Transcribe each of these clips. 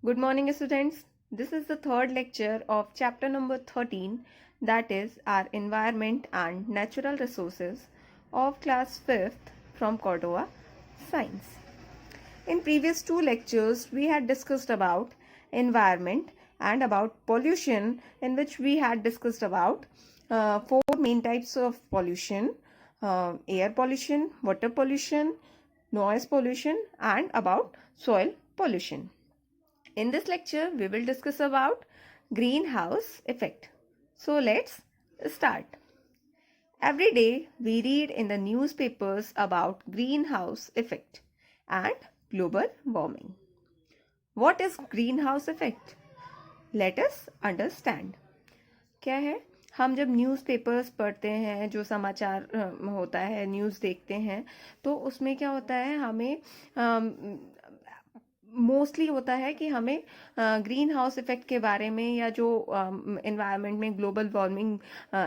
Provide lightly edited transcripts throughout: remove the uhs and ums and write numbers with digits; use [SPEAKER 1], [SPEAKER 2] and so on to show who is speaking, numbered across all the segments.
[SPEAKER 1] Good morning, students. This is the third lecture of chapter number 13, that is our environment and natural resources of class 5th from Cordova Science. In previous two lectures, we had discussed about environment and about pollution, in which we had discussed about four main types of pollution: air pollution, water pollution, noise pollution, and about soil pollution. In this lecture, we will discuss about greenhouse effect. So let's start. Every day we read in the newspapers about greenhouse effect and global warming. What is greenhouse effect? Let us understand. क्या है? हम जब newspapers पढ़ते हैं, जो समाचार होता है, न्यूज़ देखते हैं, तो उसमें क्या होता है, हमें मोस्टली होता है कि हमें ग्रीन हाउस इफेक्ट के बारे में या जो एनवायरनमेंट में ग्लोबल वार्मिंग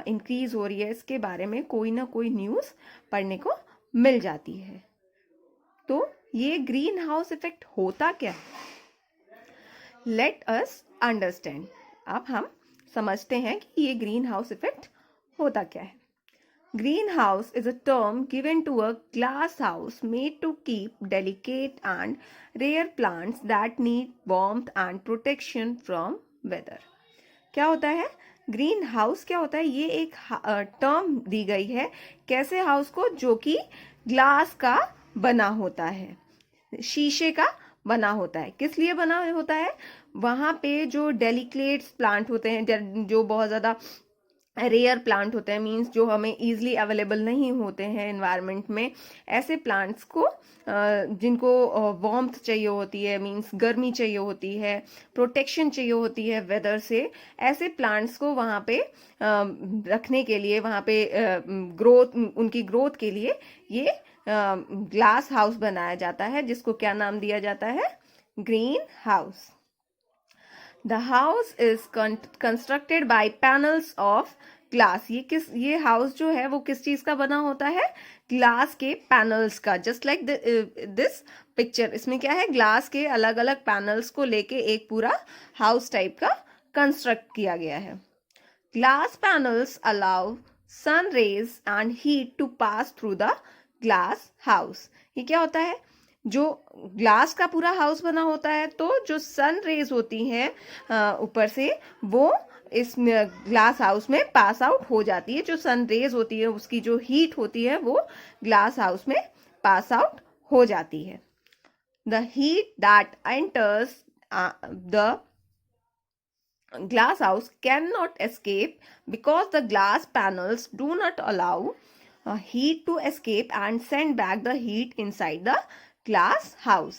[SPEAKER 1] इंक्रीज हो रही है, इसके बारे में कोई ना कोई न्यूज़ पढ़ने को मिल जाती है. तो ये ग्रीन हाउस इफेक्ट होता क्या है? Let us understand. अब हम समझते हैं कि ये ग्रीन हाउस इफेक्ट होता क्या है. Greenhouse is a term given to a glass house made to keep delicate and rare plants that need warmth and protection from weather. क्या होता है ग्रीन हाउस? क्या होता है? ये एक टर्म दी गई है कैसे हाउस को, जो कि ग्लास का बना होता है, शीशे का बना होता है. किस लिए बना होता है? वहाँ पे जो डेलिकेट प्लांट होते हैं, जो बहुत ज़्यादा रेयर प्लांट होते हैं, मींस जो हमें इजीली अवेलेबल नहीं होते हैं एनवायरनमेंट में, ऐसे प्लांट्स को जिनको वार्मथ चाहिए होती है, मींस गर्मी चाहिए होती है, प्रोटेक्शन चाहिए होती है वेदर से, ऐसे प्लांट्स को वहाँ पे रखने के लिए, वहाँ पे ग्रोथ, उनकी ग्रोथ के लिए ये ग्लास हाउस बनाया जाता है, जिसको क्या नाम दिया जाता है? Green house. The house is constructed by panels of glass. ये हाउस जो है वो किस चीज का बना होता है? ग्लास के पैनल्स का. Just like this picture. इसमें क्या है? ग्लास के अलग अलग पैनल्स को लेके एक पूरा हाउस टाइप का कंस्ट्रक्ट किया गया है. Glass panels allow sun rays and heat to pass through the glass house. ये क्या होता है? जो ग्लास का पूरा हाउस बना होता है, तो जो सन रेज होती हैं ऊपर से, वो इस ग्लास हाउस में पास आउट हो जाती है. जो सन रेज होती है, उसकी जो हीट होती है, वो ग्लास हाउस में पास आउट हो जाती है. The heat that enters the glass house cannot escape because the glass panels do not allow heat to escape and send back the heat inside the glass house.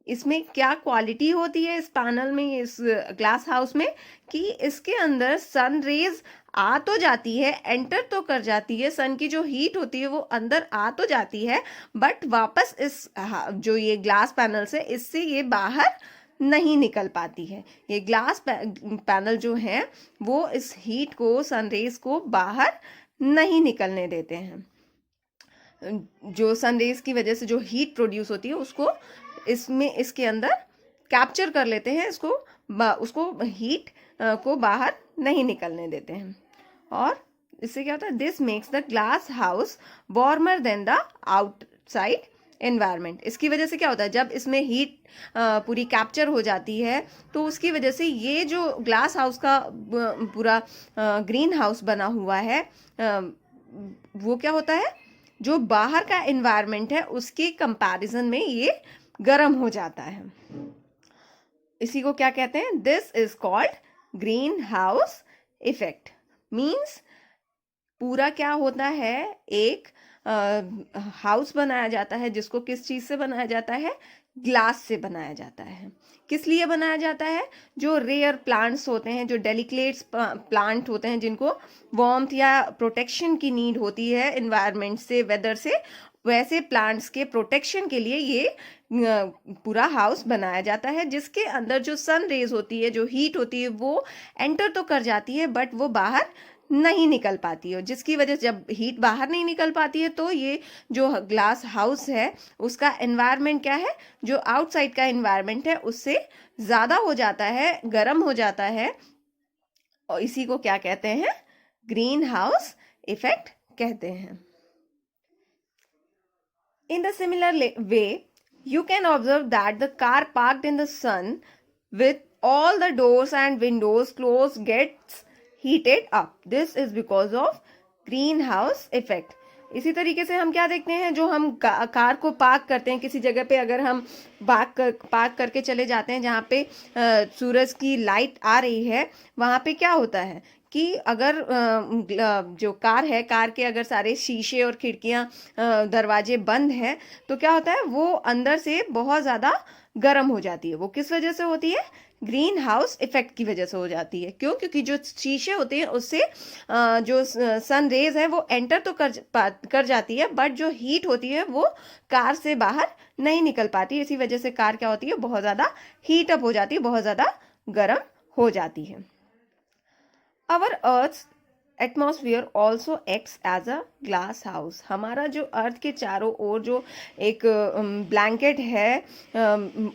[SPEAKER 1] इसमें क्या quality होती है इस panel में, इस ग्लास हाउस में, कि इसके अंदर सन रेज आ तो जाती है, एंटर तो कर जाती है, सन की जो हीट होती है वो अंदर आ तो जाती है, बट वापस इस जो ये ग्लास पैनल से, इससे ये बाहर नहीं निकल पाती है. ये ग्लास पैनल जो है वो इस हीट को, सनरेज को बाहर नहीं निकलने देते हैं. जो सनरेज की वजह से जो हीट प्रोड्यूस होती है, उसको इसमें, इसके अंदर कैप्चर कर लेते हैं, उसको हीट को बाहर नहीं निकलने देते हैं. और इससे क्या होता है? This makes the glass house warmer than the outside environment. इसकी वजह से क्या होता है? जब इसमें हीट पूरी कैप्चर हो जाती है, तो उसकी वजह से ये जो ग्लास हाउस का पूरा ग्रीन हाउस बना हुआ है, वो क्या होता है? जो बाहर का एनवायरनमेंट है, उसके कंपैरिजन में ये गर्म हो जाता है. इसी को क्या कहते हैं? This is called green house effect. Means पूरा क्या होता है? एक हाउस बनाया जाता है, जिसको किस चीज से बनाया जाता है? ग्लास से बनाया जाता है. किस लिए बनाया जाता है? जो रेयर प्लांट्स होते हैं, जो डेलिकेट प्लांट होते हैं, जिनको वार्मथ या प्रोटेक्शन की नीड होती है एनवायरनमेंट से, वेदर से, वैसे प्लांट्स के प्रोटेक्शन के लिए ये पूरा हाउस बनाया जाता है, जिसके अंदर जो सन रेज होती है, जो हीट होती है, वो एंटर तो कर जाती है, बट वो बाहर नहीं निकल पाती है, जिसकी वजह से जब हीट बाहर नहीं निकल पाती है तो ये जो ग्लास हाउस है उसका एनवायरनमेंट क्या है, जो आउटसाइड का एनवायरनमेंट है उससे ज़्यादा हो जाता है, गर्म हो जाता है, और इसी को क्या कहते हैं, ग्रीन हाउस इफेक्ट कहते हैं। In the similar way, you can observe that the car parked in the sun with all the doors and windows closed gets heated up. This is because of greenhouse effect. इसी तरीके से हम क्या देखते हैं, जो हम कार को पार्क करते हैं किसी जगह पे, अगर हम पार्क करके चले जाते हैं जहाँ पे सूरज की लाइट आ रही है, वहाँ पे क्या होता है कि अगर जो कार है, कार के अगर सारे शीशे और खिड़कियां दरवाजे बंद हैं तो क्या होता है, वो अंदर से बहुत ज़्यादा गर्म हो जाती है। वो किस वजह से होती है, ग्रीन हाउस इफेक्ट की वजह से हो जाती है। क्यों? क्योंकि जो शीशे होते हैं उससे जो सन रेज है वो एंटर तो कर जाती है, बट जो हीट होती है वो कार से बाहर नहीं निकल पाती। इसी वजह से कार क्या होती है, बहुत ज़्यादा हीट अप हो जाती है, बहुत ज़्यादा गर्म हो जाती है। Our Earth's atmosphere also acts as a glass house. हमारा जो अर्थ के चारों ओर जो एक ब्लैंकेट है,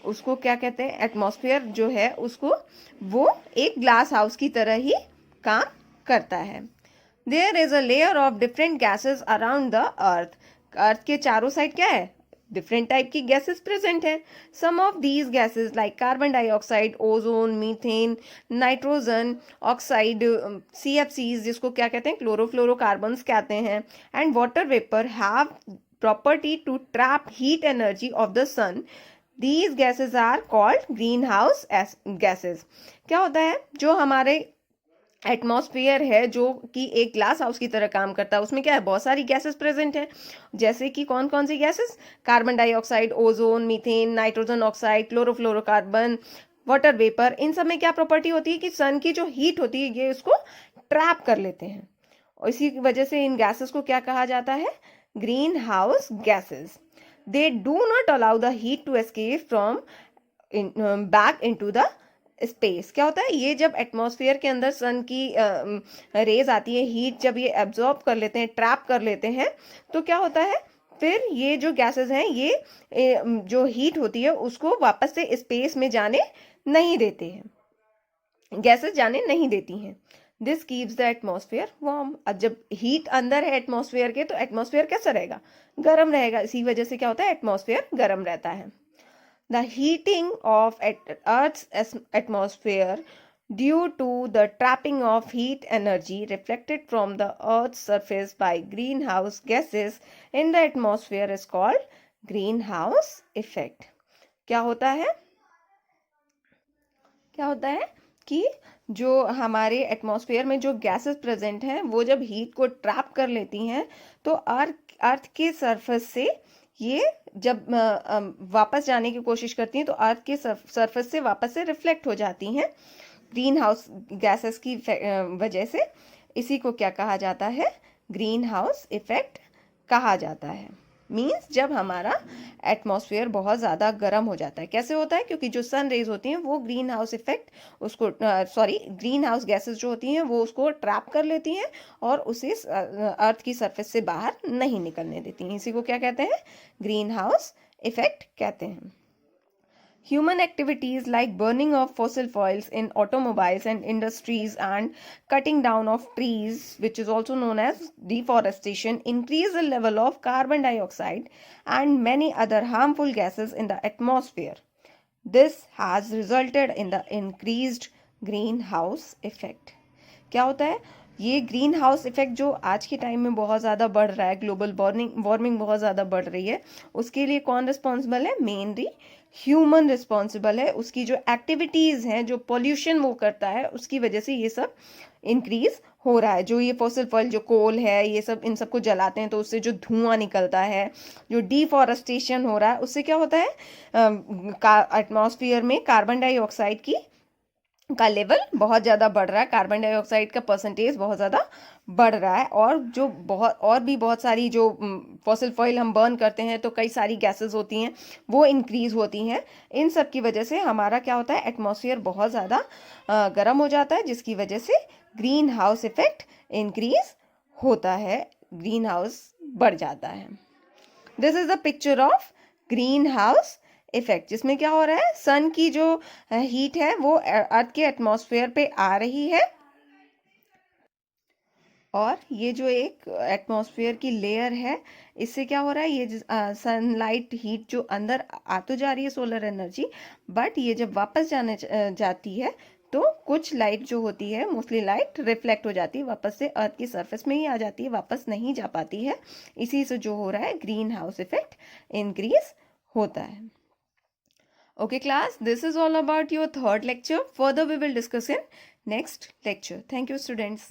[SPEAKER 1] उसको क्या कहते हैं, एटमॉस्फेयर जो है उसको, वो एक ग्लास हाउस की तरह ही काम करता है। There is a layer of different gases around the earth. अर्थ के चारों साइड क्या है, डिफरेंट टाइप की गैसेस प्रेजेंट है। Some of these gases like carbon dioxide, ozone, methane, nitrogen oxide, CFCs जिसको क्या कहते हैं, क्लोरोफ्लोरोकार्बन्स कहते हैं, and water vapour have property to trap heat energy of the sun. These gases are called greenhouse gases. क्या होता है, जो हमारे एटमॉस्फेयर है जो कि एक ग्लास हाउस की तरह काम करता है, उसमें क्या है, बहुत सारी गैसेस प्रेजेंट हैं। जैसे कि कौन कौन सी gases, carbon dioxide, ozone, methane, nitrogen oxide, chlorofluorocarbon, water vapour. इन सब में क्या प्रॉपर्टी होती है कि सन की जो हीट होती है ये उसको ट्रैप कर लेते हैं, और इसी की वजह से इन गैसेस को क्या कहा जाता है, greenhouse gases. They do not allow the heat to escape from back into the space. क्या होता है, ये जब एटमॉस्फेयर के अंदर सन की रेज आती है, हीट जब ये एब्जॉर्ब कर लेते हैं, ट्रैप कर लेते हैं, तो क्या होता है, फिर ये जो गैसेस हैं ये जो हीट होती है उसको वापस से स्पेस में जाने नहीं देते हैं, गैसेस जाने नहीं देती हैं। This keeps the atmosphere warm. अब जब हीट अंदर है एटमॉस्फेयर के, तो एटमॉस्फेयर कैसा रहेगा, गर्म रहेगा। इसी वजह से क्या होता है, एटमॉस्फेयर गर्म रहता है। The heating of Earth's atmosphere due to the trapping of heat energy reflected from the Earth's surface by greenhouse gases in the atmosphere is called greenhouse effect. क्या होता है, क्या होता है कि जो हमारे एटमॉस्फेयर में जो गैसेस प्रेजेंट हैं वो जब हीट को ट्रैप कर लेती हैं तो अर्थ के सरफेस से ये जब वापस जाने की कोशिश करती हैं तो अर्थ के सरफेस से वापस से रिफ्लेक्ट हो जाती हैं ग्रीन हाउस गैसेस की वजह से। इसी को क्या कहा जाता है, ग्रीन हाउस इफेक्ट कहा जाता है। मीन्स जब हमारा एटमॉस्फेयर बहुत ज़्यादा गर्म हो जाता है। कैसे होता है, क्योंकि जो सन रेज होती हैं वो ग्रीन हाउस इफेक्ट उसको ग्रीन हाउस गैसेस जो होती हैं वो उसको ट्रैप कर लेती हैं और उसे अर्थ की सरफेस से बाहर नहीं निकलने देती हैं। इसी को क्या कहते हैं, ग्रीन हाउस इफेक्ट कहते हैं। Human activities like burning of fossil fuels in automobiles and industries and cutting down of trees, which is also known as deforestation, increase the level of carbon dioxide and many other harmful gases in the atmosphere. This has resulted in the increased greenhouse effect. क्या होता है, ये green house effect जो आज के time में बहुत ज़्यादा बढ़ रहा है, ग्लोबल वार्मिंग बहुत ज़्यादा बढ़ रही है, उसके लिए कौन रिस्पॉन्सिबल है, मेनली ह्यूमन रिस्पॉन्सिबल है। उसकी जो एक्टिविटीज़ हैं, जो पॉल्यूशन वो करता है, उसकी वजह से ये सब इंक्रीज हो रहा है। जो ये फॉसिल फॉयल, जो कोल है, ये सब, इन सबको जलाते हैं तो उससे जो धुआं निकलता है, जो डिफॉरेस्टेशन हो रहा है, उससे क्या होता है, एटमॉस्फेयर में कार्बन डाइऑक्साइड का लेवल बहुत ज़्यादा बढ़ रहा है, कार्बन डाइऑक्साइड का परसेंटेज बहुत ज़्यादा बढ़ रहा है। और जो बहुत सारी जो फॉसिल फॉयल हम बर्न करते हैं तो कई सारी गैसेस होती हैं वो इंक्रीज होती हैं। इन सब की वजह से हमारा क्या होता है, एटमॉस्फेयर बहुत ज़्यादा गर्म हो जाता है, जिसकी वजह से ग्रीन हाउस इफेक्ट इंक्रीज होता है, ग्रीन हाउस बढ़ जाता है। This is the picture of green house effect, जिसमें क्या हो रहा है, सन की जो हीट है वो अर्थ के एटमॉस्फेयर पे आ रही है, और ये जो एक एटमॉस्फेयर की लेयर है, इससे क्या हो रहा है, ये सनलाइट हीट जो अंदर आ तो जा रही है सोलर एनर्जी, बट ये जब वापस जाती है तो कुछ लाइट जो होती है, मोस्टली लाइट रिफ्लेक्ट हो जाती है, वापस से अर्थ की सरफेस में ही आ जाती है, वापस नहीं जा पाती है। इसी से जो हो रहा है, ग्रीन हाउस इफेक्ट इंक्रीज होता है। Okay class, this is all about your third lecture. Further we will discuss in next lecture. Thank you students.